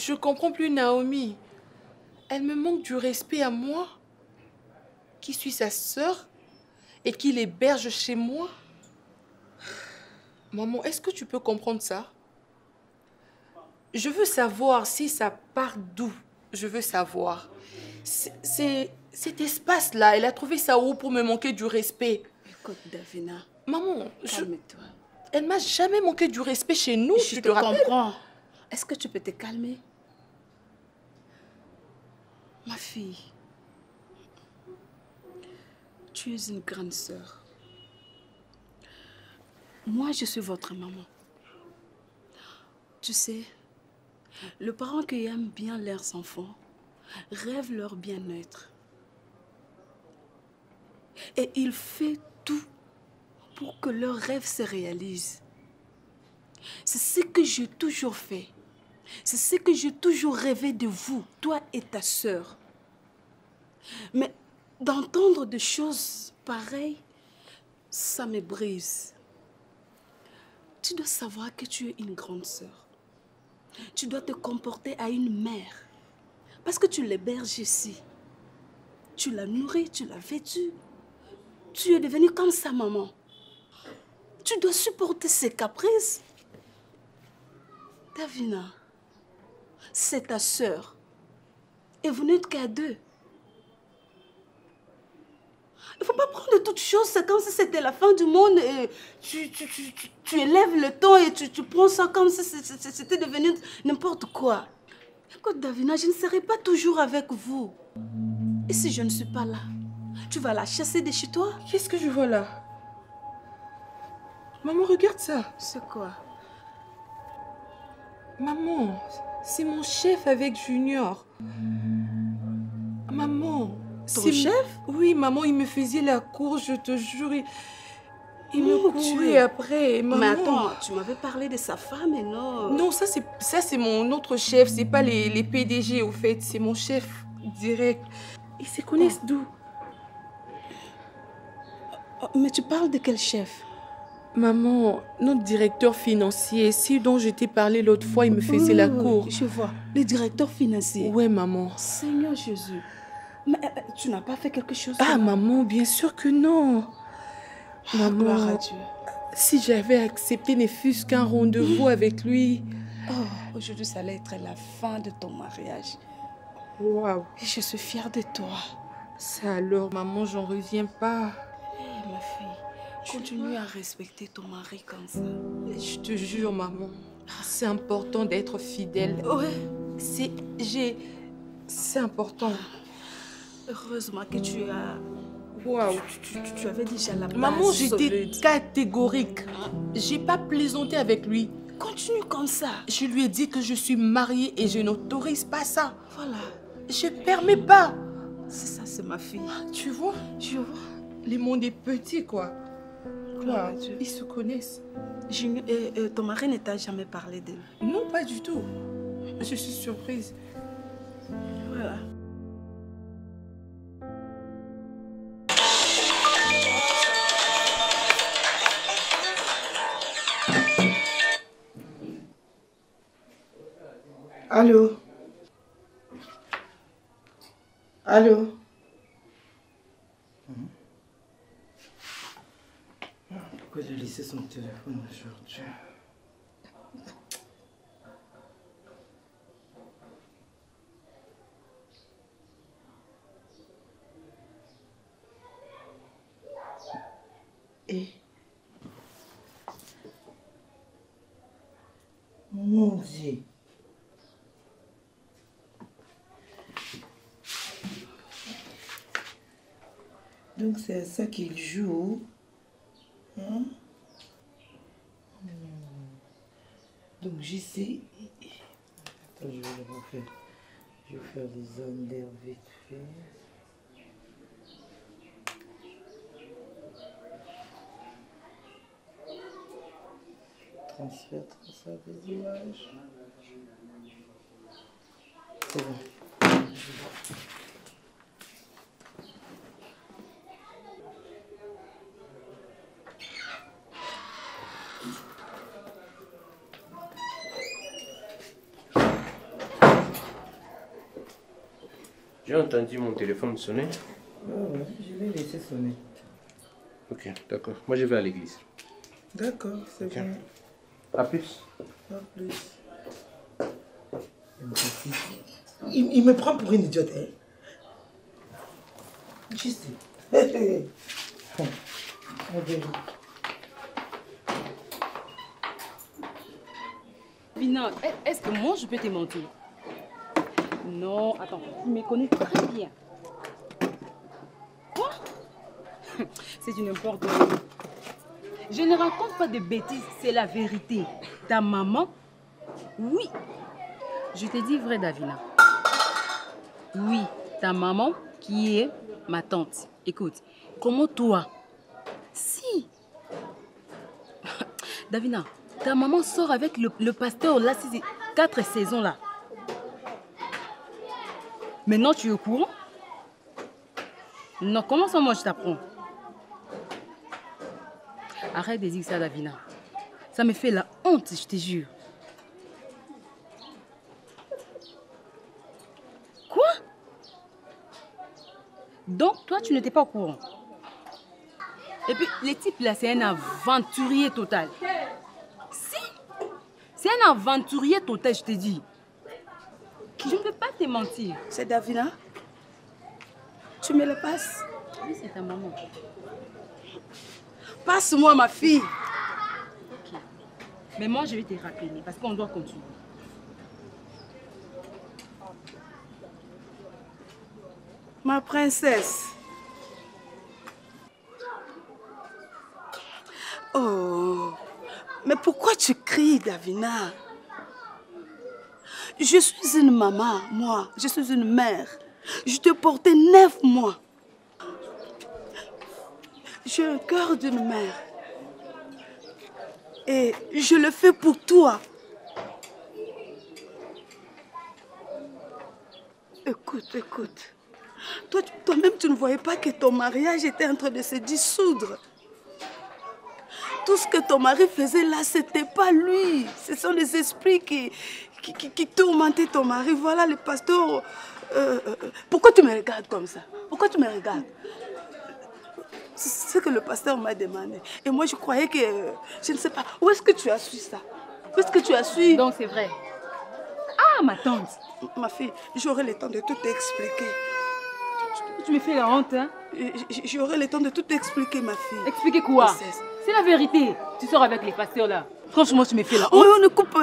Je comprends plus Naomi. Elle me manque du respect à moi, qui suis sa sœur et qui l'héberge chez moi. Maman, est-ce que tu peux comprendre ça? Je veux savoir si ça part d'où. Je veux savoir. Cet espace-là, elle a trouvé ça où pour me manquer du respect? Écoute, Davina. Maman, calme-toi. Elle m'a jamais manqué du respect chez nous, je te comprends. Est-ce que tu peux te calmer? Ma fille, tu es une grande sœur. Moi, je suis votre maman. Tu sais, les parents qui aiment bien leurs enfants rêvent leur bien-être. Et il fait tout pour que leurs rêves se réalisent. C'est ce que j'ai toujours fait. C'est ce que j'ai toujours rêvé de vous, toi et ta sœur. Mais d'entendre des choses pareilles, ça me brise. Tu dois savoir que tu es une grande sœur. Tu dois te comporter à une mère. Parce que tu l'héberges ici. Tu l'as nourrie, tu l'as vêtue. Tu es devenue comme sa maman. Tu dois supporter ses caprices. Davina, c'est ta sœur. Et vous n'êtes qu'à deux. Il ne faut pas prendre toutes choses, c'est comme si c'était la fin du monde et tu élèves le ton et tu prends ça comme si c'était devenu n'importe quoi. Écoute, Davina, je ne serai pas toujours avec vous. Et si je ne suis pas là, tu vas la chasser de chez toi? Qu'est-ce que je vois là? Maman, regarde ça. C'est quoi? Maman, c'est mon chef avec Junior. Maman. Ton chef? Oui, maman, il me faisait la course, je te jure. Il me courait après. Maman. Mais attends, tu m'avais parlé de sa femme et non... Non, ça c'est mon autre chef. C'est pas les PDG, au fait. C'est mon chef direct. Ils se connaissent d'où? Mais tu parles de quel chef? Maman, notre directeur financier, si dont je t'ai parlé l'autre fois, il me faisait la cour. Je vois, le directeur financier. Ouais, maman. Seigneur Jésus. Mais tu n'as pas fait quelque chose? Ah, maman, bien sûr que non. Maman, gloire à Dieu. Si j'avais accepté ne fût-ce qu'un rendez-vous avec lui. Oh, aujourd'hui, ça allait être la fin de ton mariage. Waouh. Et je suis fière de toi. Ça alors, maman, j'en reviens pas. Ma fille, continue à respecter ton mari comme ça. Je te jure, maman, c'est important d'être fidèle. Ouais. C'est important. Heureusement que tu as... Waouh. Tu avais déjà la base. Maman, j'étais catégorique. J'ai pas plaisanté avec lui. Continue comme ça. Je lui ai dit que je suis mariée et je n'autorise pas ça. Voilà. Je permets pas. C'est ça, c'est ma fille. Tu vois? Je vois. Le monde est petit, quoi. Gloire à Dieu. Ils se connaissent. Ton mari ne t'a jamais parlé d'elle? Non, pas du tout. Je suis surprise. Voilà. Allô? Allô? Pourquoi il a laissé son téléphone aujourd'hui? Et... Mon Dieu! Donc c'est à ça qu'il joue. Hein? Donc j'essaie. Attends, je vais le refaire. Je vais faire des zones d'air vite fait. Transfert des images. C'est bon. J'ai entendu mon téléphone sonner. Ouais, je l'ai laissé sonner. Ok, d'accord. Moi, je vais à l'église. D'accord, c'est Ok. bien. À plus. À plus. Il me prend pour une idiote, hein? Je sais. Bina, est-ce que moi je peux te mentir? Non, attends, tu me connais très bien. Quoi? C'est du n'importe quoi. Je ne raconte pas de bêtises, c'est la vérité. Ta maman, oui. Je te dis vrai, Davina. Oui, ta maman qui est ma tante. Écoute, comment toi? Si. Davina, ta maman sort avec le pasteur là, c'est 4 saisons là. Maintenant, tu es au courant? Non, comment ça, moi, je t'apprends? Arrête de dire ça, Davina. Ça me fait la honte, je te jure. Quoi? Donc, toi, tu n'étais pas au courant? Et puis, le type là, c'est un aventurier total. Si! C'est un aventurier total, je te dis. Je ne peux pas te mentir. C'est Davina? Tu me le passes? Oui, c'est ta maman. Passe-moi ma fille. Ok. Mais moi, je vais te rappeler parce qu'on doit continuer. Ma princesse. Oh, mais pourquoi tu cries, Davina? Je suis une maman, moi. Je suis une mère. Je t'ai porté 9 mois. J'ai un cœur d'une mère. Et je le fais pour toi. Écoute, écoute. Toi-même, tu ne voyais pas que ton mariage était en train de se dissoudre. Tout ce que ton mari faisait là, c'était pas lui. Ce sont les esprits qui tourmentaient ton mari. Voilà le pasteur. Pourquoi tu me regardes comme ça? Pourquoi tu me regardes? C'est ce que le pasteur m'a demandé. Et moi, je croyais que... je ne sais pas. Où est-ce que tu as su ça? Où est-ce que tu as su? Donc, c'est vrai. Ah, ma tante. Ma fille, j'aurai le temps de tout t'expliquer. Tu me fais la honte, hein? J'aurai le temps de tout t'expliquer, ma fille. Expliquer quoi? Princesse. C'est la vérité. Tu sors avec les pasteurs là. Franchement, tu me fais la honte. Oh, on ne coupe...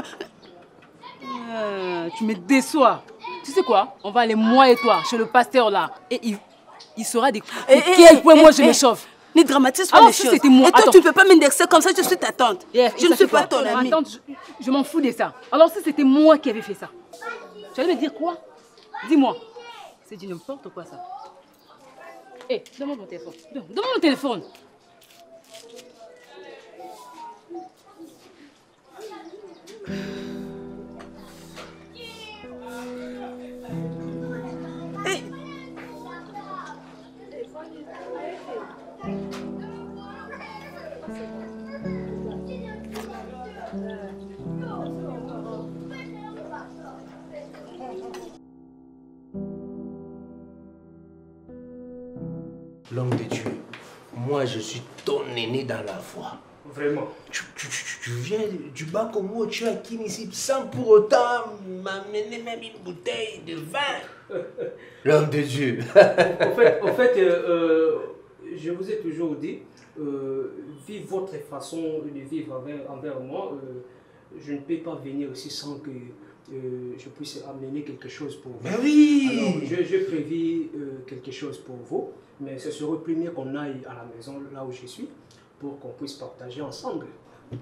Tu me déçois. Tu sais quoi? On va aller moi et toi chez le pasteur là. Et il saura de quel point moi je me chauffe. Ne dramatise pas Alors, les si choses. c'était moi... Et toi, Attends. tu ne peux pas m'indexer comme ça, je suis ta tante. Je ne suis pas ton amie. Attends, je m'en fous de ça. Alors si c'était moi qui avais fait ça, tu allais me dire quoi? Dis-moi. C'est du n'importe quoi ça. Hé, donne-moi mon téléphone. Donne-moi mon téléphone. Hey. L'homme de Dieu, moi je suis ton aîné dans la foi. Vraiment. Tu viens du bas comme moi, tu es acquis ici sans pour autant m'amener même une bouteille de vin. L'homme de Dieu. En fait, je vous ai toujours dit, vive votre façon de vivre envers moi. Je ne peux pas venir aussi sans que je puisse amener quelque chose pour vous. Mais oui. Alors, je prévis quelque chose pour vous, mais ce serait plus mieux qu'on aille à la maison, là où je suis, pour qu'on puisse partager ensemble.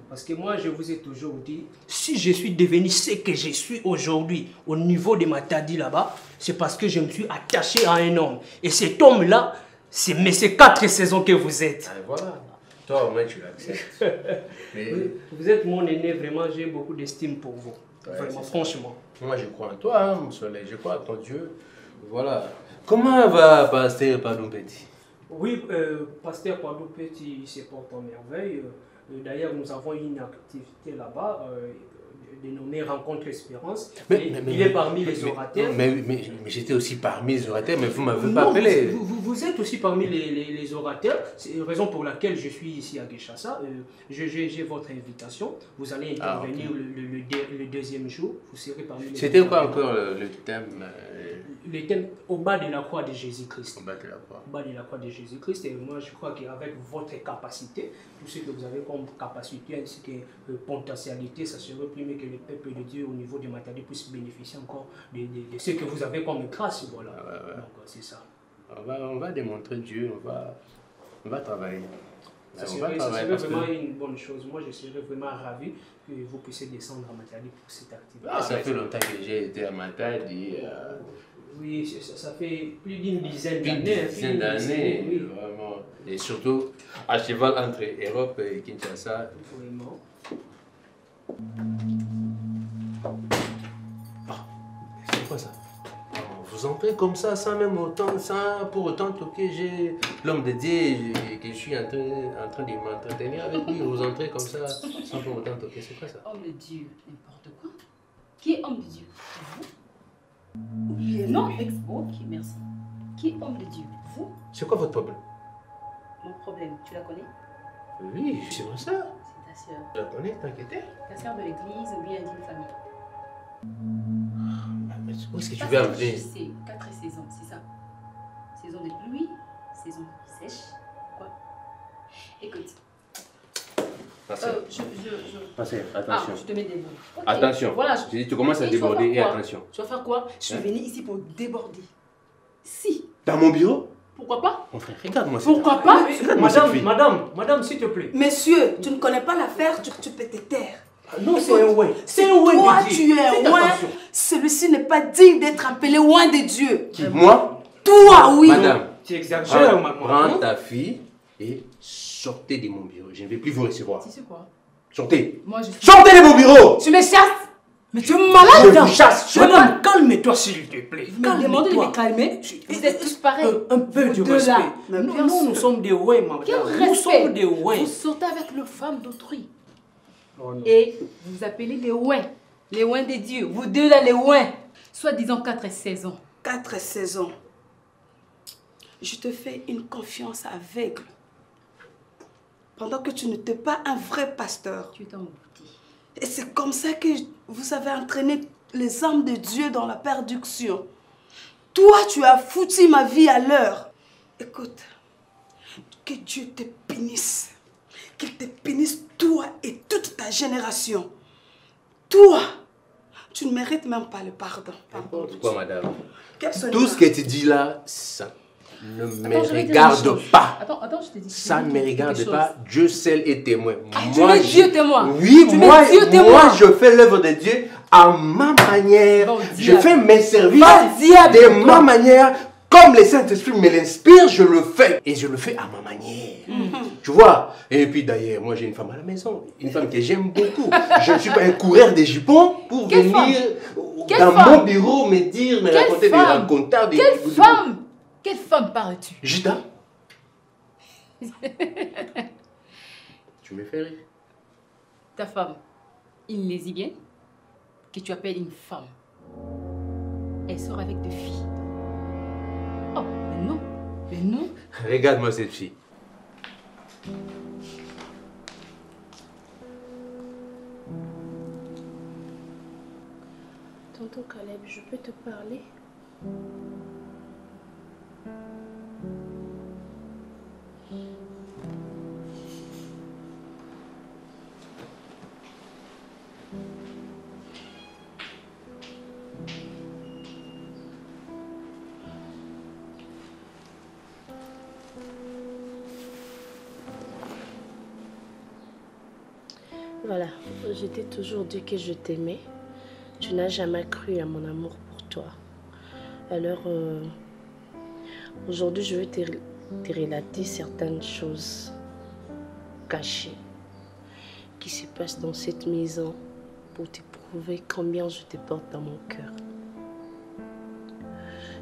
Parce que moi, je vous ai toujours dit, si je suis devenu ce que je suis aujourd'hui, au niveau de ma tadi là-bas, c'est parce que je me suis attaché à un homme. Et cet homme-là, c'est ces 4 saisons que vous êtes. Ah, voilà. Toi, au moins, tu l'acceptes. Mais... Vous êtes mon aîné, vraiment, j'ai beaucoup d'estime pour vous. Ouais, vraiment, franchement. Moi, je crois en toi, hein, mon soleil. Je crois en ton Dieu. Voilà. Comment va Pasteur Pardon Petit? Oui, Pasteur Pardon Petit se porte en merveille. D'ailleurs, nous avons une activité là-bas dénommé Rencontre Espérance. Mais il est parmi les orateurs. Mais j'étais aussi parmi les orateurs, mais vous ne m'avez pas appelé. Vous êtes aussi parmi les orateurs. C'est la raison pour laquelle je suis ici à Kinshasa. J'ai votre invitation. Vous allez intervenir le deuxième jour. Vous serez parmi les... C'était quoi encore le thème Le thème au bas de la croix de Jésus-Christ. Au bas de la croix. Au bas de la croix de Jésus-Christ. Et moi, je crois qu'avec votre capacité, tout ce que vous avez comme capacité ainsi que potentialité, ça serait plus mieux que le peuple de Dieu au niveau de Matadi puisse bénéficier encore de ce que vous avez comme grâce. Voilà. Ouais. Donc, c'est ça. On va démontrer Dieu, on va travailler. Ça serait vraiment une bonne chose. Moi, je serais vraiment ravi que vous puissiez descendre à Matadi pour cette activité. Ça fait longtemps que j'ai été à Matadi. Oui, ça fait plus d'une dizaine d'années. Une dizaine d'années, oui. vraiment. Et surtout, à cheval entre Europe et Kinshasa. Vraiment. C'est quoi ça? Vous entrez comme ça, sans même autant, sans pour autant toquer. J'ai l'homme de Dieu que je suis en train de m'entretenir avec lui. Vous entrez comme ça, sans pour autant toquer. C'est quoi ça? Homme de Dieu, n'importe quoi. Qui est homme de Dieu? Vous? Non, ok, merci. Qui est homme de Dieu? Vous? C'est quoi votre problème? Mon problème, tu la connais? Oui, c'est moi ça. C'est ta sœur. Je la connais, t'inquiète. Ta sœur de l'église ou bien d'une famille? Où est-ce que tu veux en venir? Je sais, 4 saisons, c'est ça. Saison de pluie, saison sèche. Quoi? Écoute. Passez. Passez, Ah, attention. je te mets des mots. Okay. Attention. Voilà, Je dis, tu commences à déborder et attention. Tu vas faire quoi? Je suis venue ici pour déborder. Si. Dans mon bureau? Pourquoi pas? Mon frère, regarde-moi ça. Pourquoi pas? Madame, s'il te plaît. Monsieur, tu ne connais pas l'affaire, tu peux te taire. Non, c'est un ouin. C'est un ouin Toi, de Dieu. tu es un ouin. Celui-ci n'est pas digne d'être appelé ouin de Dieu. Qui? Moi? Toi, oui. Madame, Tu exagères, maman. prends ta fille et sortez de mon bureau. Je ne vais plus vous recevoir. Tu sais quoi? Sortez. Moi, je suis... Sortez de mon bureau! Tu me chasses? Mais tu es malade! Je vous chasse! Madame, calme-toi s'il te plaît. Vous me demandez de me calmer? Vous êtes tous pareils. Un peu de Vous deux respect. là. Nous sommes des ouins, madame. Quel Nous sommes respect? des ouins. Vous sortez avec le femme d'autrui. Oh non. Et vous appelez les ouins. Les ouins de Dieu. Vous deux là, les ouins. Soit disons 4 saisons. 4 saisons. Je te fais une confiance aveugle. Pendant que tu n'étais pas un vrai pasteur. Tu t'en boutis. Et c'est comme ça que vous avez entraîné les âmes de Dieu dans la perdition. Toi, tu as foutu ma vie à l'heure. Écoute, que Dieu te bénisse. Qu'il te bénisse toi et toute ta génération. Toi, tu ne mérites même pas le pardon. Pourquoi, madame? Quel Tout ce que tu dis là, ça ne me Attends, je vais dire une regarde chose. pas. Attends, je te dis. Ça ne me regarde quelque pas. Dieu seul est témoin. Tu mets Dieu témoin. Oui, Tu mets Dieu témoin. moi, je fais l'œuvre de Dieu à ma manière. Bon, Je diable. fais mes services diable, de toi. ma manière. Comme le Saint-Esprit me l'inspire, je le fais. Et je le fais à ma manière. Tu vois? Et puis d'ailleurs, moi j'ai une femme à la maison. Une femme que j'aime beaucoup. Je ne suis pas un coureur des jupons pour Quelle venir Quelle dans femme? mon bureau me dire, me Quelle raconter des femme? racontars. Quelle femme? Quelle femme parles-tu? Gita? Tu me fais rire. Ta femme, une lesbienne que tu appelles une femme. Elle sort avec 2 filles. Oh, mais non. Mais non. Regarde-moi cette fille. Tonton Caleb, je peux te parler? Voilà, je t'ai toujours dit que je t'aimais. Tu n'as jamais cru à mon amour pour toi. Alors, aujourd'hui, je vais te relater certaines choses cachées qui se passent dans cette maison pour te prouver combien je te porte dans mon cœur.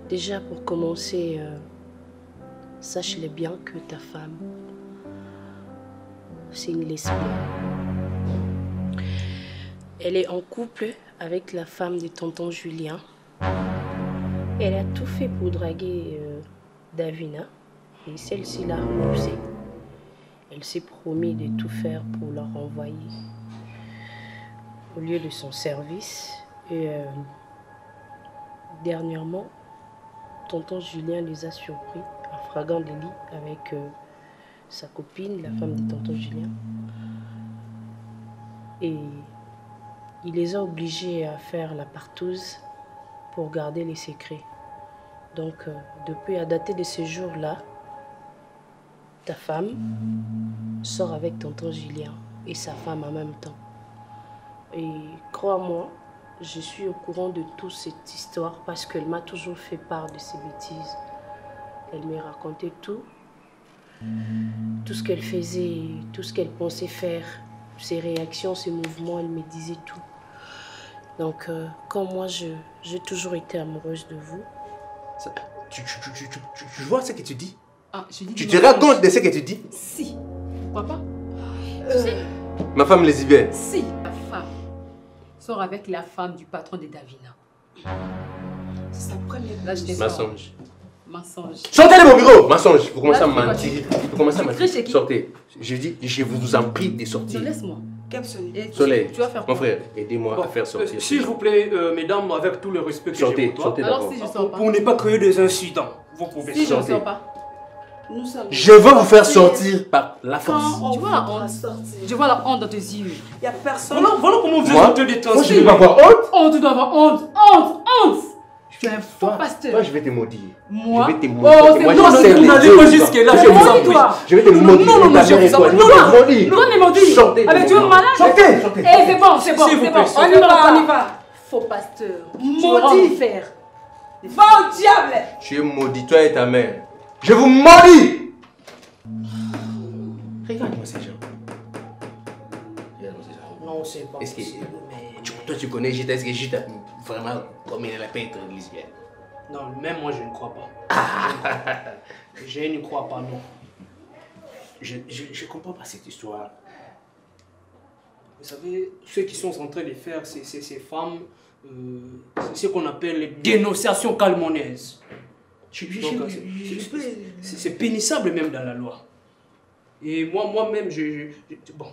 Déjà, pour commencer, sache-le bien que ta femme, c'est une lesbienne. Elle est en couple avec la femme de tonton Julien. Elle a tout fait pour draguer Davina et celle-ci l'a repoussée. Elle s'est promis de tout faire pour la renvoyer au lieu de son service. Et dernièrement, tonton Julien les a surpris en flagrant délit avec sa copine, la femme de tonton Julien. Et il les a obligés à faire la partouze pour garder les secrets. Donc, depuis à dater de ce jour-là, ta femme sort avec tonton Julien et sa femme en même temps. Et crois-moi, je suis au courant de toute cette histoire parce qu'elle m'a toujours fait part de ses bêtises. Elle m'a raconté tout ce qu'elle faisait, tout ce qu'elle pensait faire, ses réactions, ses mouvements, elle me disait tout. Donc, comme moi, j'ai toujours été amoureuse de vous. Ça, tu vois ce que tu dis? Ah, je dis tu te rends compte de ce que tu dis? Si. Pourquoi pas? Tu sais, ma femme lesbienne. si ta femme sort avec la femme du patron de Davina. C'est sa première. Là, je te Mensonge. Mensonge. Sortez de mon bureau! Mensonge. Vous commencez à Là, mentir. Vous commencez à tu mentir. cries chez qui? Sortez. Je dis, je vous en prie de sortir. Non, laisse-moi. Quel Soleil? Et Soleil, tu vas faire quoi? mon frère, aidez-moi à faire sortir. S'il vous plaît, mesdames, avec tout le respect que j'ai Sortez, pour toi, sortez Alors d'abord. si je sors pas. pour ne pas créer des incidents, vous pouvez Si je ne sortir. sors pas. Nous sommes. Je veux vous faire sortir par la force. Quand on Tu vois la voudra honte? sortir. Je vois la honte dans tes yeux. Il n'y a personne. Voilà comment vous Moi, êtes de moi, je ne vais pas avoir honte. Honte, tu dois avoir honte. Honte, honte. Tu es un faux pasteur. Toi, je vais te maudire. Moi? Je vais te Oh, maudire. c'est Moi, bon, je c'est sais bon, les n'allez deux. pas jusque-là, Je je vais vous te en maudire. toi. Je vais te maudire. Non, non, Ta je mère et vous en toi, prie. je vais Non, te non. maudire. Non, mais maudit. Sortez. Ah, mais tu es malade? Sortez, sortez. Eh, c'est bon, c'est bon, S'il vous c'est plaît, bon. sortez. On y va. Faux pasteur. Tu auras Maudit. enfer. Va au diable. Tu es maudit, toi et ta mère. Je vous maudis. Regarde-moi ces gens. Regarde-moi ces gens. Non, c'est pas Est-ce que possible, mais... toi tu connais Gita, est-ce que Gita vraiment comme il a pas être lesbienne? Non, même moi, je ne crois pas. Je ne crois pas, non. Je comprends pas cette histoire. Vous savez, ceux qui sont en train de faire ces femmes, c'est ce qu'on appelle les dénonciations calmonnaises. Donc, c'est pénissable même dans la loi. Et moi-même, bon,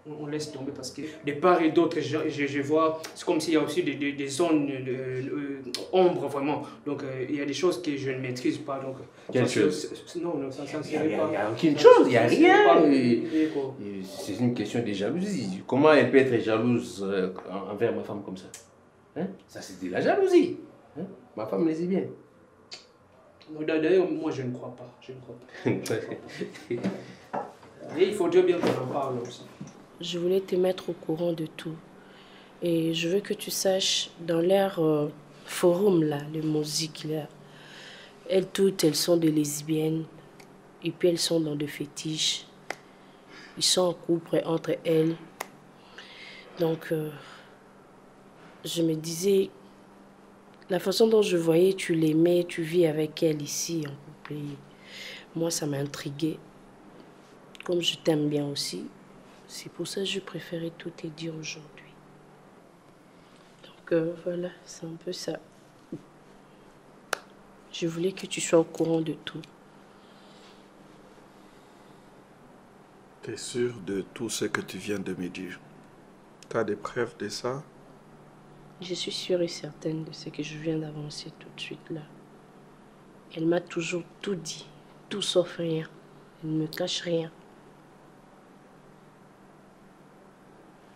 on laisse tomber parce que de part et d'autre, je vois, c'est comme s'il y a aussi des zones ombres vraiment. Donc il y a des choses que je ne maîtrise pas. Donc, Quelle chose? Non, ça Il serait pas. n'y a aucune chose, il n'y a c'est rien. pas- C'est une question de jalousie. Comment elle peut être jalouse envers ma femme comme ça? Hein? Ça, c'est de la jalousie. Hein? Ma femme les est bien. D'ailleurs, moi, je ne crois pas. Je ne crois pas. Et il faudrait bien qu'on en parle aussi. Je voulais te mettre au courant de tout. Et je veux que tu saches, dans leur forum, là, le musique, là, elles toutes, elles sont des lesbiennes. Et puis elles sont dans des fétiches. Ils sont en couple entre elles. Donc, je me disais, la façon dont je voyais, tu l'aimais, tu vis avec elle ici, en couple. Et moi, ça m'a intriguée. Comme je t'aime bien aussi, c'est pour ça que je préférais tout te dire aujourd'hui. Donc voilà, c'est un peu ça. Je voulais que tu sois au courant de tout. T'es sûr de tout ce que tu viens de me dire? T'as des preuves de ça? Je suis sûre et certaine de ce que je viens d'avancer tout de suite là. Elle m'a toujours tout dit, tout sauf rien. Elle ne me cache rien.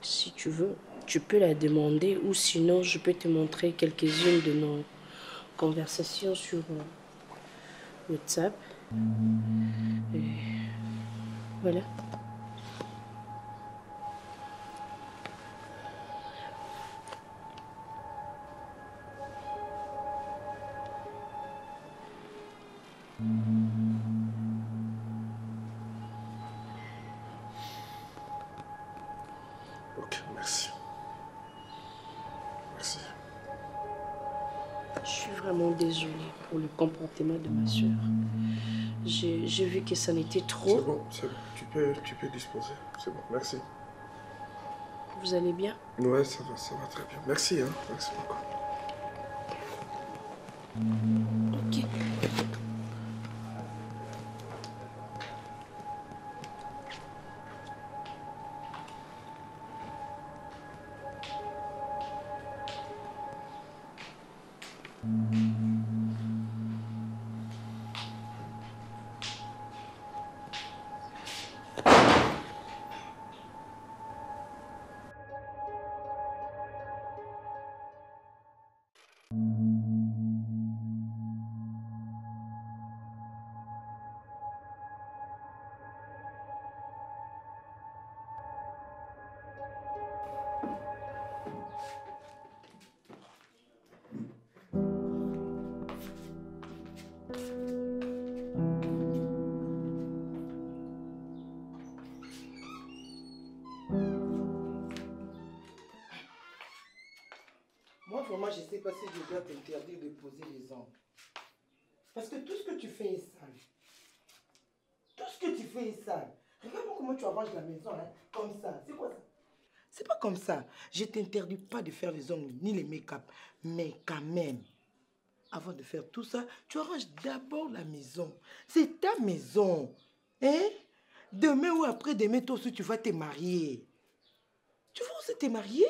Si tu veux, tu peux la demander ou sinon je peux te montrer quelques-unes de nos conversations sur WhatsApp. Et voilà. Ok, merci. Merci. Je suis vraiment désolée pour le comportement de ma soeur. J'ai vu que ça n'était trop. C'est bon, tu peux disposer. C'est bon, merci. Vous allez bien? Ouais, ça va très bien. Merci, hein. Merci beaucoup. Ok. Moi, vraiment, je ne sais pas si je dois t'interdire de poser les ongles. Parce que tout ce que tu fais est sale. Tout ce que tu fais est sale. Regarde-moi comment tu arranges la maison, hein, comme ça. C'est quoi ça? C'est pas comme ça. Je ne t'interdis pas de faire les ongles ni les make-up. Mais quand même, avant de faire tout ça, tu arranges d'abord la maison. C'est ta maison. Hein? Demain ou après-demain, toi aussi, tu vas te marier. Tu vas aussi te marier?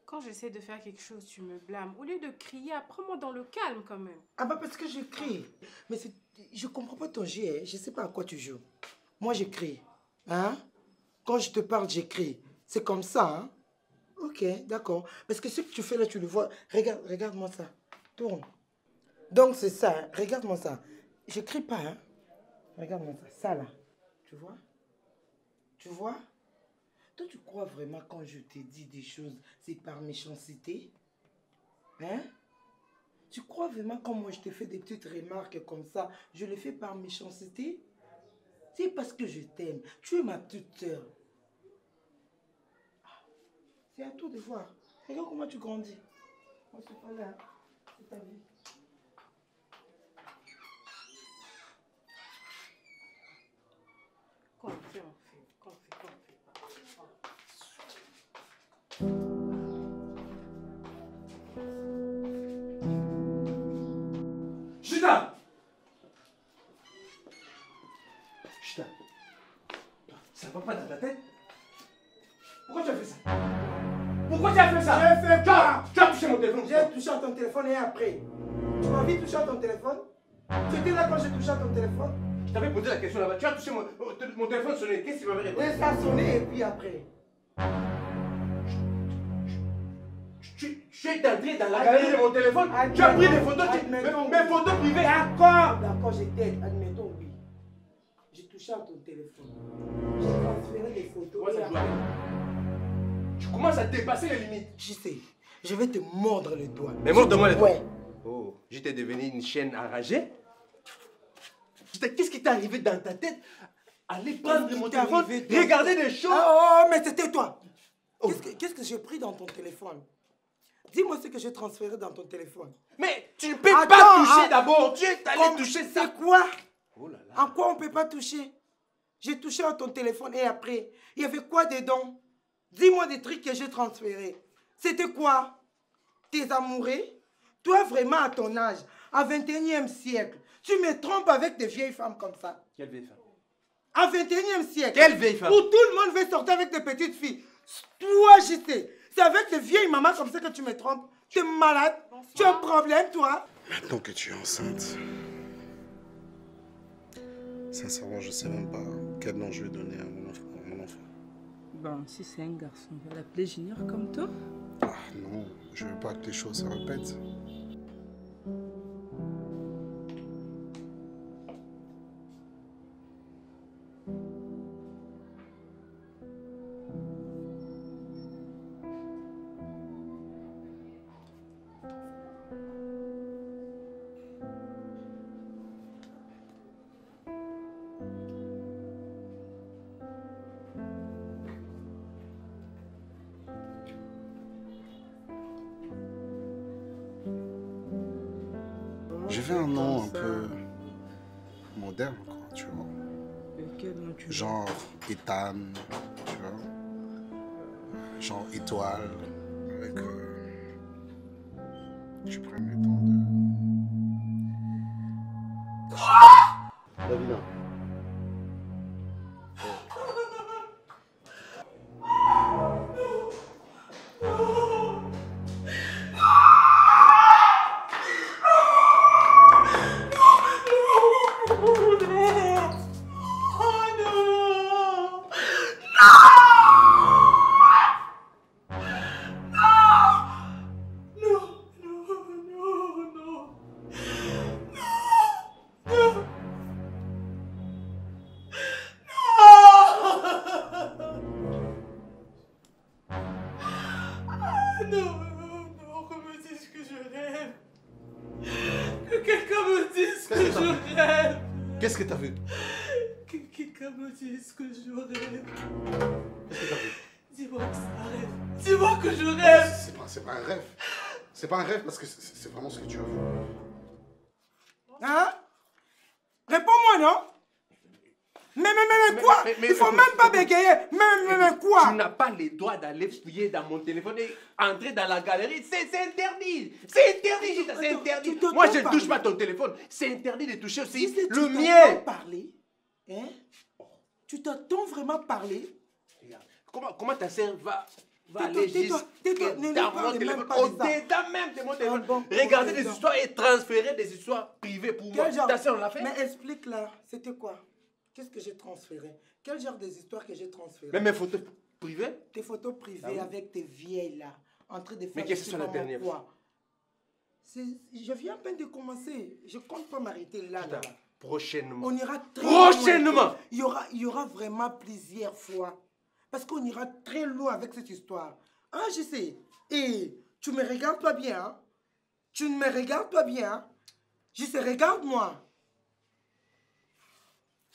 Quand j'essaie de faire quelque chose, tu me blâmes. Au lieu de crier, apprends-moi dans le calme quand même. Ah bah parce que je crie. Mais je comprends pas ton jeu, hein. Je sais pas à quoi tu joues. Moi, je crie. Hein? Quand je te parle, j'écris. C'est comme ça, hein? Ok, d'accord. Parce que ce que tu fais là, tu le vois. Regarde-moi ça. Tourne. Donc, c'est ça. Hein? Regarde-moi ça. Je crie pas, hein? Regarde-moi ça. Ça, là. Tu vois? Tu vois? Toi, tu crois vraiment quand je te dis des choses, c'est par méchanceté? Hein? Tu crois vraiment quand moi je te fais des petites remarques comme ça, je les fais par méchanceté? C'est parce que je t'aime. Tu es ma petite sœur. C'est à toi de voir. Regarde comment tu grandis. Moi, c'est pas là. C'est ta vie. Qu'on fait, on fait. Qu'on fait, qu'on fait. Chita! Chita, ça va pas dans ta tête? Pourquoi tu as fait ça? Pourquoi tu as fait ça? J'ai fait quoi? Tu as touché mon téléphone? J'ai touché à ton téléphone et après. Tu m'as vu toucher à ton téléphone? Tu étais là quand j'ai touché à ton téléphone? Je t'avais posé la question là-bas. Tu as touché mon téléphone sonné. Qu'est-ce que tu m'avais répondu? Et ça a sonné et puis après. Tu es entré dans la galerie de mon téléphone. Tu as pris des photos. Mes photos privées. D'accord, je t'aide. Admettons, oui. J'ai touché à ton téléphone. J'ai transféré des photos. Ouais, ça joue avec. Tu commences à dépasser les limites. Je sais. Je vais te mordre le doigt. Mais mordre-moi le doigt. Ouais. Oh, j'étais devenu une chienne enragée. Qu'est-ce qui t'est arrivé dans ta tête? Aller prendre mon téléphone, regarder des choses. Oh, mais c'était toi. Qu'est-ce que j'ai pris dans ton téléphone? Dis-moi ce que j'ai transféré dans ton téléphone. Mais tu ne peux pas toucher d'abord. Tu es allé toucher ça. C'est quoi? Oh là là. En quoi on ne peut pas toucher? J'ai touché à ton téléphone et après, il y avait quoi dedans? Dis-moi des trucs que j'ai transférés. C'était quoi? Tes amoureux? Toi, vraiment, à ton âge, à 21e siècle, tu me trompes avec des vieilles femmes comme ça. Quelle vieille femme? À 21e siècle. Quelle vieille femme? Où tout le monde veut sortir avec des petites filles. Toi, je sais. C'est avec des vieilles mamans comme ça que tu me trompes. Tu es malade. Bonsoir. Tu as un problème, toi. Maintenant que tu es enceinte, sincèrement, je ne sais même pas quel nom je vais donner à mon enfant. Bon, si c'est un garçon, on va l'appeler Junior comme toi. Ah non, je veux pas que les choses se répètent. Je veux un nom un peu moderne, quoi, tu vois. Et quel nom tu veux? Genre Ethan, tu vois. genre étoile, avec... tu prends le temps de... Davina. Qu'est-ce que t'as vu? Que quelqu'un me dise que je rêve. Qu'est-ce que t'as vu? Dis-moi que c'est un rêve. Dis-moi que je rêve. C'est pas un rêve. C'est pas un rêve parce que c'est vraiment ce que tu as vu. Hein? Réponds-moi, non? Mais quoi? Il faut même pas bégayer. Mais quoi? Tu n'as pas le droit d'aller fouiller dans mon téléphone et entrer dans la galerie. C'est interdit. C'est interdit, Gita, c'est interdit. Moi, je ne touche pas ton téléphone. C'est interdit de toucher aussi le mien. Parler? Hein? Tu t'entends vraiment parler? Comment ta sœur va aller jusqu'à dans mon téléphone, au-dedans même de mon téléphone, regarder des histoires et transférer des histoires privées pour moi? Ta sœur l'a fait? Mais explique-là, c'était quoi? Qu'est-ce que j'ai transféré? Quel genre des histoires que j'ai transférées? Mais mes photos privées? Tes photos privées avec tes vieilles là, en train de faire... Mais qu'est-ce que c'est la dernière fois? Je viens à peine de commencer. Je compte pas m'arrêter là. Prochainement. On ira très prochainement. loin. Il y aura vraiment plusieurs fois. Parce qu'on ira très loin avec cette histoire. Ah, je sais. Et tu me regardes pas bien. Hein? Tu ne me regardes pas bien. Hein? Je sais, regarde-moi.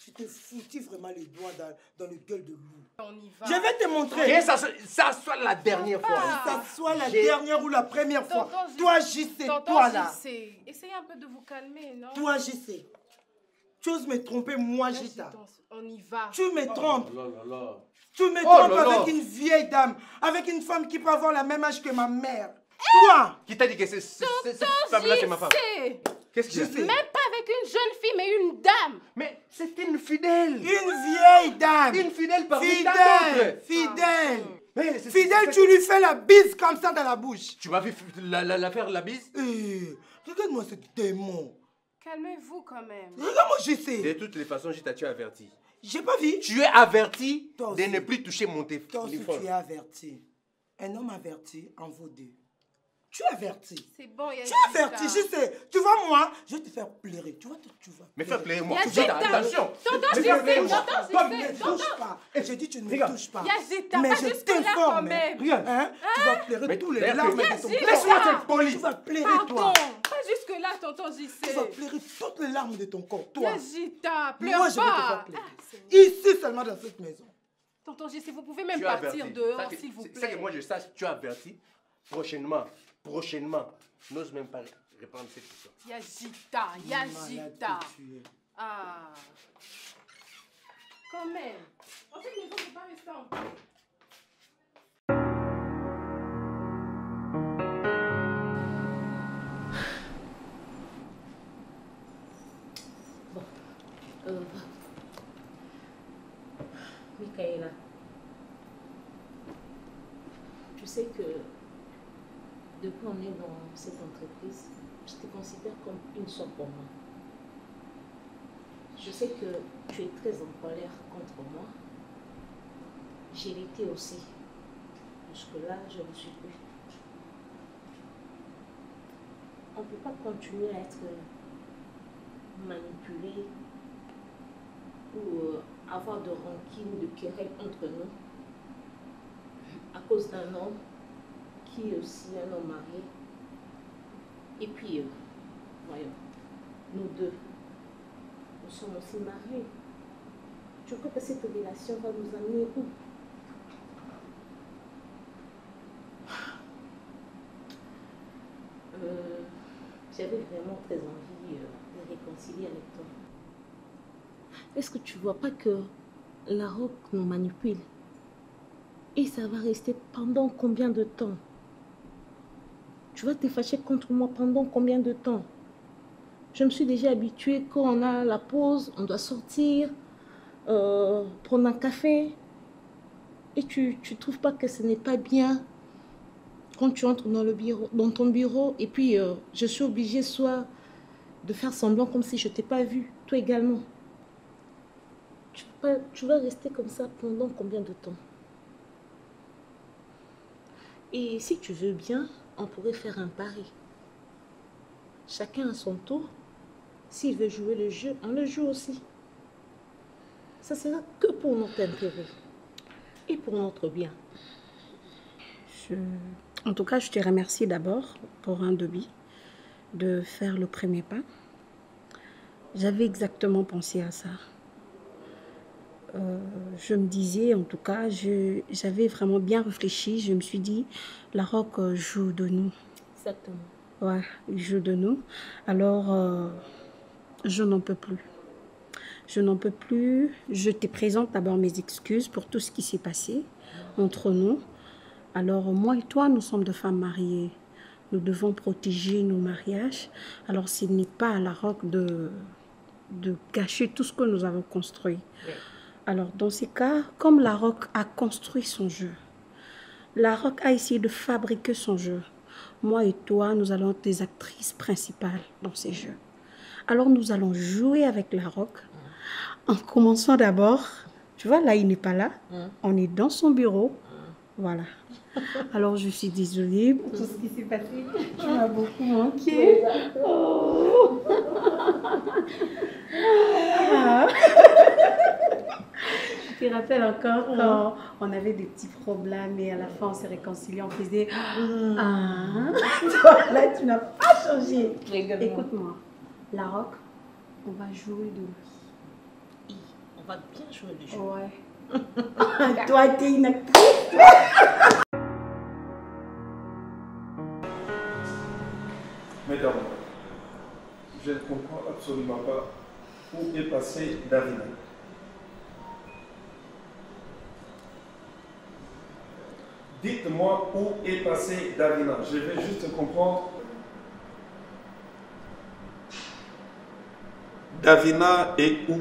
Je t'ai foutu vraiment les doigts dans le gueule de loup. On y va. Je vais te montrer. Que ça soit la dernière fois. Que ça soit la dernière ou la première fois. Toi, j'y sais, toi là. Essayez un peu de vous calmer, non? Toi, j'y sais. Tu oses me tromper, moi, Gita. On y va. Tu me trompes. Oh, tu me trompes avec une vieille dame, avec une femme qui peut avoir la même âge que ma mère. Toi! Qui t'a dit que cette femme-là, c'est ma femme? Qu'est-ce que Même pas avec une jeune fille, mais une dame. Mais c'est une fidèle. Une vieille dame. Une fidèle parmi tant d'autres. Fidèle. Fidèle, tu lui fais la bise comme ça dans la bouche. Tu m'as vu la faire la bise? Regarde-moi ce démon. Calmez-vous quand même. Regarde-moi, je sais. De toutes les façons, tu es averti. J'ai pas vu. Tu es averti de ne plus toucher mon téléphone. Toi aussi, tu es averti. Un homme averti en vaut deux. Tu es averti. C'est bon, il y a... Tu es averti, je sais. Tu vois, moi, je vais te faire pleurer. Tu vas. Mais fais pleurer, moi. Attention. Ne touche pas. J'ai dit, tu ne me touches pas. Mais je t'informe. Regarde, tu vas pleurer tous les larmes de ton corps. Laisse-moi te poli. Tu vas pleurer, toi. Pas jusque-là, tonton JC. Tu vas pleurer toutes les larmes de ton corps, toi. Yagita, pleure pas. Moi, je vais te faire pleurer. Ici seulement dans cette maison. Tonton JC, vous pouvez même partir dehors, s'il vous plaît. C'est que moi, je sache, tu es averti. Prochainement, n'ose même pas reprendre cette histoire. Yagita. Ah. Quand même. En fait, il ne faut pas rester en paix. Michaela, tu sais que depuis qu'on est dans cette entreprise, je te considère comme une soeur pour moi. Je sais que tu es très en colère contre moi. J'ai l'été aussi. Jusque-là, je ne suis plus. On ne peut pas continuer à être manipulé ou avoir de rancune, de querelle entre nous à cause d'un homme qui est aussi un homme marié. Et puis, voyons, nous deux, nous sommes aussi mariés. Tu crois que cette relation va nous amener où? J'avais vraiment très envie de réconcilier avec toi. Est-ce que tu vois pas que la robe nous manipule? Et ça va rester pendant combien de temps? Tu vas te fâcher contre moi pendant combien de temps? Je me suis déjà habituée quand on a la pause, on doit sortir, prendre un café. Et tu trouves pas que ce n'est pas bien quand tu entres dans le bureau, dans ton bureau, et puis je suis obligée soit de faire semblant comme si je t'ai pas vu, toi également. Tu vas rester comme ça pendant combien de temps? Et si tu veux bien, on pourrait faire un pari. Chacun à son tour. S'il veut jouer le jeu, on le joue aussi. Ça sera que pour notre intérêt et pour notre bien. En tout cas, je te remercie d'abord pour un devis, de faire le premier pas. J'avais exactement pensé à ça. Je me disais, en tout cas, j'avais vraiment bien réfléchi. Je me suis dit, la rock joue de nous. Exactement. Ouais, il joue de nous. Alors, je n'en peux plus. Je n'en peux plus. Je te présente d'abord mes excuses pour tout ce qui s'est passé entre nous. Alors, moi et toi, nous sommes deux femmes mariées. Nous devons protéger nos mariages. Alors, ce n'est pas à la rock de gâcher tout ce que nous avons construit. Oui. Alors, dans ces cas, comme la rock a construit son jeu, la rock a essayé de fabriquer son jeu. Moi et toi, nous allons être des actrices principales dans ces jeux. Alors, nous allons jouer avec la rock. En commençant d'abord, tu vois, là, il n'est pas là. On est dans son bureau. Voilà. Alors, je suis désolée pour tout ce qui s'est passé. Tu m'as beaucoup manqué. Oh. Je te rappelle encore quand on avait des petits problèmes et à la fin, on s'est réconciliés. On faisait... Toi, là, tu n'as pas changé. Écoute-moi. La rock, on va jouer de lui. On va bien jouer le jeu. Ouais. Toi, t'es une actrice. Mesdames, je ne comprends absolument pas où est passé Davina. Dites-moi où est passé Davina. Je vais juste comprendre. Davina est où?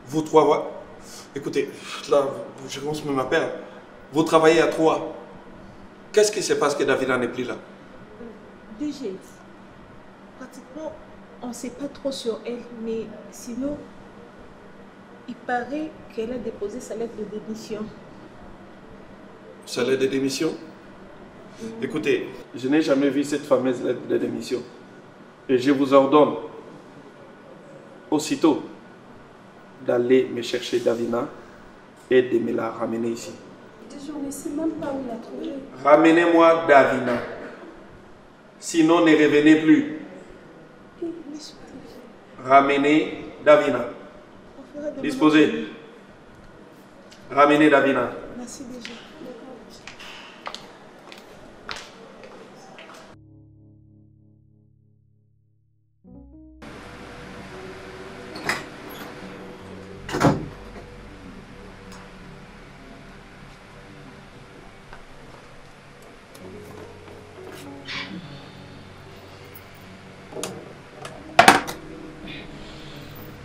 Vous trois, écoutez, là, je commence même à perdre. Vous travaillez à trois. Qu'est-ce qui se passe que Davina n'est plus là? Déjà, pratiquement, on ne sait pas trop sur elle, mais sinon, il paraît qu'elle a déposé sa lettre de démission. Sa lettre de démission? Écoutez, je n'ai jamais vu cette fameuse lettre de démission. Et je vous ordonne aussitôt d'aller me chercher Davina et de me la ramener ici. Je ne sais même pas où la trouver. Ramenez-moi Davina. Sinon, ne revenez plus. Ramenez Davina. Disposez. Ramenez Davina. Merci déjà.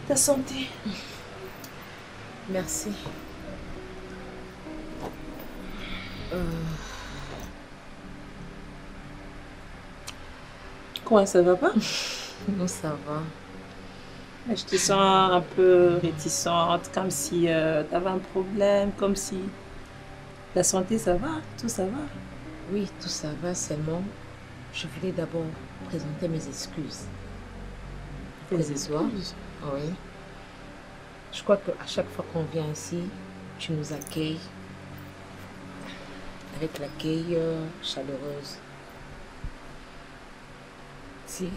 Ta santé. Merci. Quoi, ça va pas? Non, ça va. Je te sens un peu réticente, comme si tu avais un problème, comme si... La santé, ça va? Tout ça va? Oui, tout ça va, seulement je voulais d'abord présenter mes excuses. Tes excuses? Oui. Je crois qu'à chaque fois qu'on vient ici, tu nous accueilles avec l'accueil chaleureuse. C'est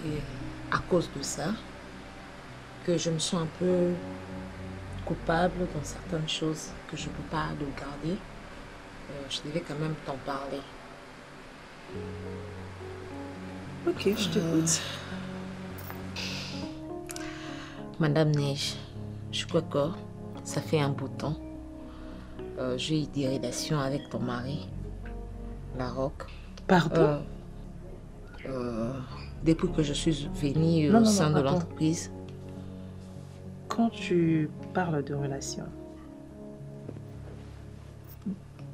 à cause de ça que je me sens un peu coupable dans certaines choses que je ne peux pas le garder. Je devais quand même t'en parler. Ok, je t'écoute. Madame Neige, je crois que ça fait un bout de temps. j'ai eu des relations avec ton mari, Larocque. Pardon? Depuis que je suis venue au sein de l'entreprise. Quand tu parles de relation,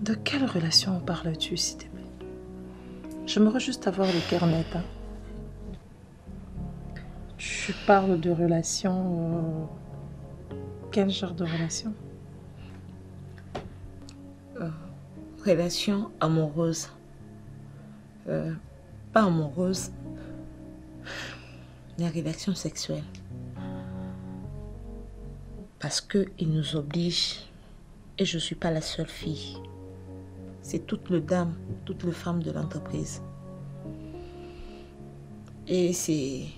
de quelle relation parles-tu, s'il te plaît? J'aimerais juste avoir le cœur net. Hein. Tu parles de relation... quel genre de relation? Relation amoureuse. Pas amoureuse, mais relation sexuelle. Parce qu'ils nous obligent, et je ne suis pas la seule fille. C'est toutes les dames, toutes les femmes de l'entreprise. Et c'est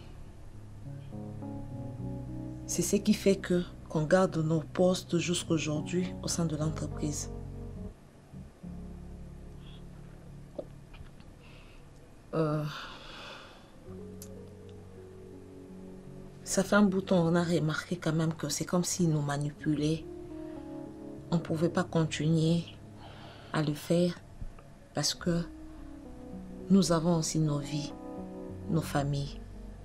ce qui fait qu'on garde nos postes jusqu'à aujourd'hui au sein de l'entreprise. Ça fait un bout de temps, on a remarqué quand même que c'est comme s'ils nous manipulaient. On ne pouvait pas continuer à le faire parce que nous avons aussi nos vies, nos familles,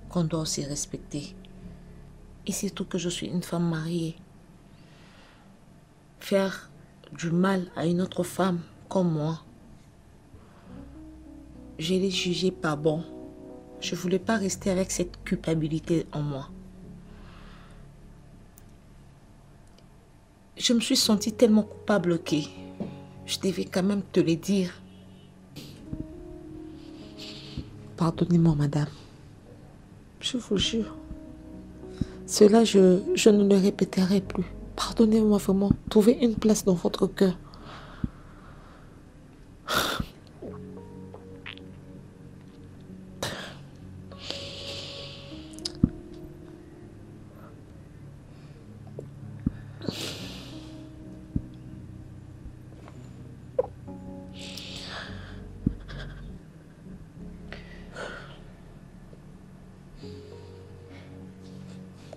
qu'on doit aussi respecter. Et surtout que je suis une femme mariée. Faire du mal à une autre femme comme moi, je l'ai jugé pas bon. Je ne voulais pas rester avec cette culpabilité en moi. Je me suis sentie tellement coupable que je devais quand même te le dire. Pardonnez-moi, madame. Je vous jure. Cela, je ne le répéterai plus. Pardonnez-moi vraiment. Trouvez une place dans votre cœur.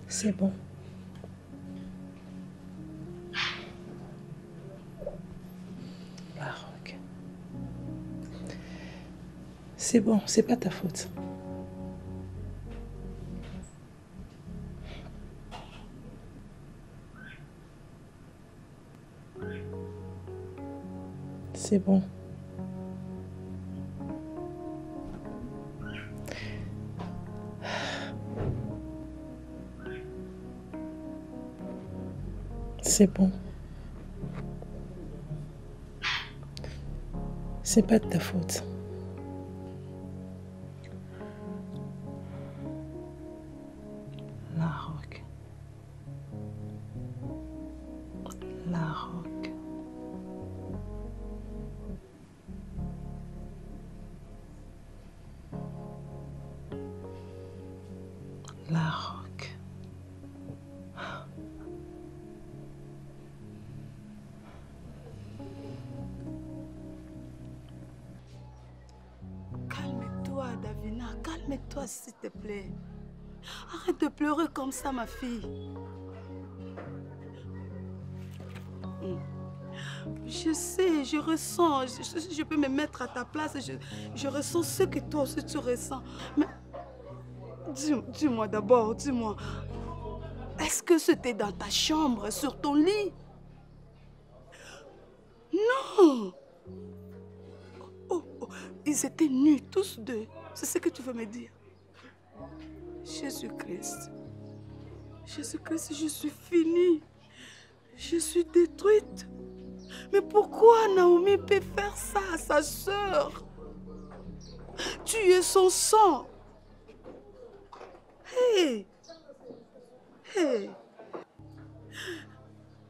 C'est bon. Larocque. C'est bon, c'est pas ta faute. C'est bon. C'est bon. C'est pas de ta faute. Larocque. Larocque. Larocque. Calme-toi, Davina. Calme-toi, s'il te plaît. Arrête de pleurer comme ça, ma fille. Je sais, je ressens. Je peux me mettre à ta place. Je ressens ce que toi aussi tu ressens. Mais dis-moi d'abord, dis-moi. Est-ce que c'était dans ta chambre, sur ton lit? Non! Oh, ils étaient nus, tous deux. C'est ce que tu veux me dire? Jésus-Christ. Jésus-Christ, je suis finie. Je suis détruite. Mais pourquoi Naomi peut faire ça à sa sœur? Tuer son sang. Hey! Hey!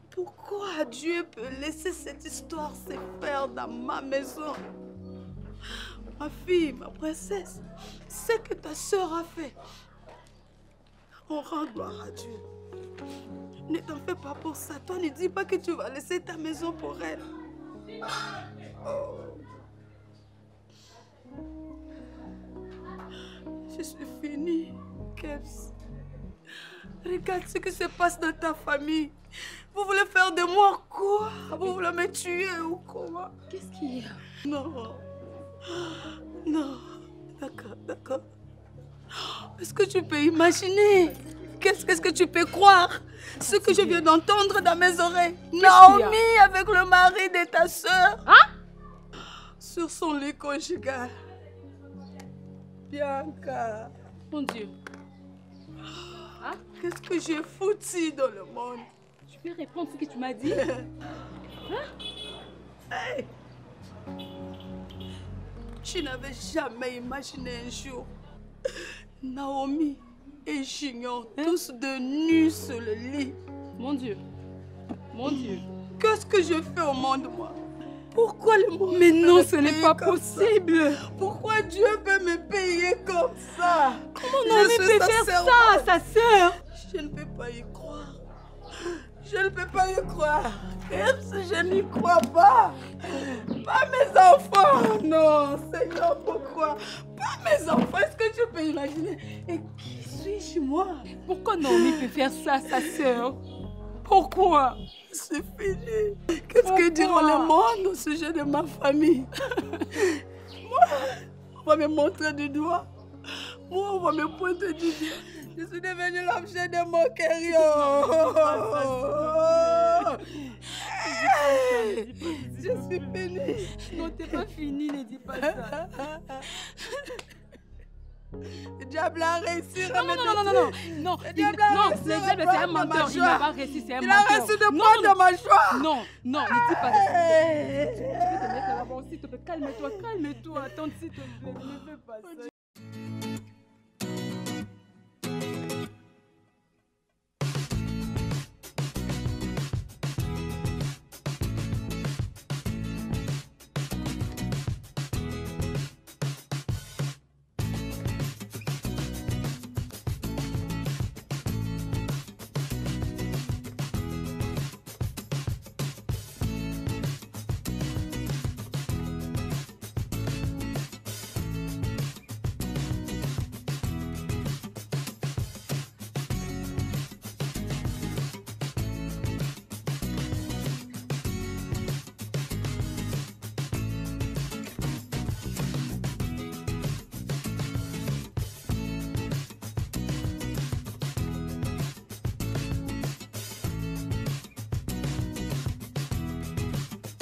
Pourquoi Dieu peut laisser cette histoire se faire dans ma maison? Ma fille, ma princesse, ce que ta sœur a fait, on rend gloire à Dieu. Ne t'en fais pas pour ça. Toi, ne dis pas que tu vas laisser ta maison pour elle. Je suis finie, Kebs. Regarde ce qui se passe dans ta famille. Vous voulez faire de moi quoi? Vous voulez me tuer ou comment? Qu'est-ce qu'il y a? Non. Non. D'accord. Est-ce que tu peux imaginer? Qu'est-ce que tu peux croire? Ce que je viens d'entendre dans mes oreilles. Naomi avec le mari de ta soeur. Hein? Sur son lit conjugal. Bianca. Mon Dieu. Hein? Qu'est-ce que j'ai foutu dans le monde? Tu peux répondre ce que tu m'as dit? Hein? Hey. Je n'avais jamais imaginé un jour Naomi et Junior tous de nus sur le lit. Mon Dieu. Mon Dieu. Qu'est-ce que je fais au monde, moi? Pourquoi le monde? Mais non, ce n'est pas possible. Pourquoi Dieu peut me payer comme ça? Comment Naomi peut faire ça à sa sœur? Je ne peux pas y croire. Je ne peux pas y croire. Même si je n'y crois pas. Pas mes enfants. Non, Seigneur, pourquoi? Pas mes enfants. Est-ce que tu peux imaginer? Et qui suis-je, moi? Pourquoi Naomi peut faire ça à sa sœur? Pourquoi? C'est fini. Qu'est-ce que diront le monde au sujet de ma famille? Moi, on va me montrer du doigt. Moi, on va me pointer du doigt. Je suis devenue l'objet de moquerie. Je suis finie. Non, t'es pas finie, ne dis pas ça. Le diable a réussi à non, le diable a réussi c'est un menteur. Il n'a pas réussi, c'est un menteur. Il a réussi de prendre ma joie. Non, ne dis pas ça. Tu peux te mettre là-bas, s'il te plaît. Calme-toi. Attends, s'il te plaît. Ne fais pas ça.